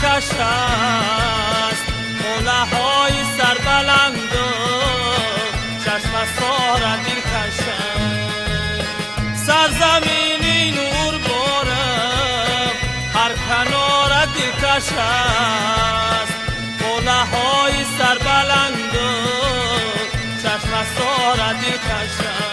دلکش است، قله های سربلند و چشم سارا دلکش است. سرزمینی نور بارم هر کنار دلکش است، قله های سربلند و چشم سارا دلکش است.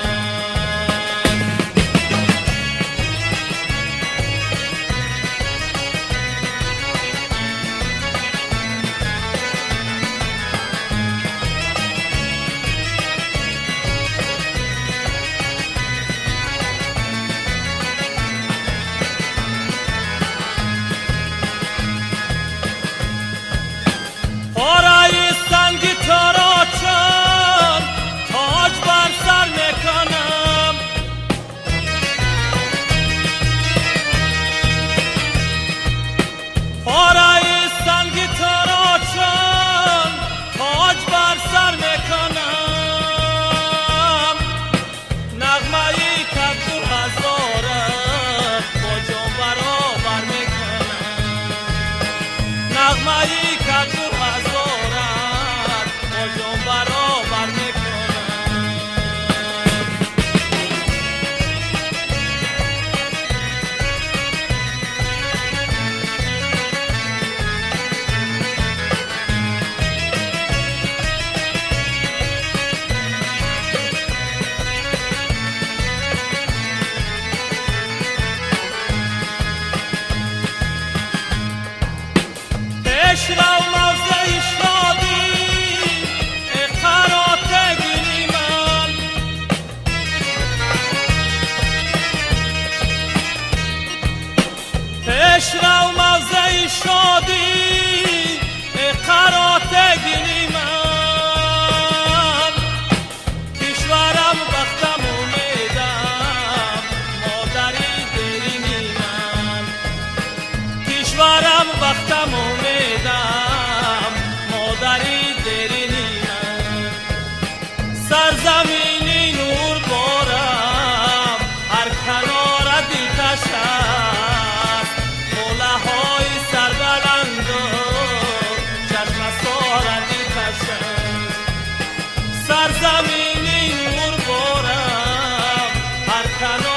نغمه‌ای که تو هزارت با جان برابر میکنم. عشق و موزه شادی قرات گلی من، عشق و موزه شادی قرات گلی من. کشورم وقتم امیدم مادری دلینی من، کشورم وقتم امیدم مادری درینیم. سرزمینی نور بارم هر کنار دلکش است، قله های سربلند و چشم سارا دلکش است. سرزمینی نور بارم هر کنار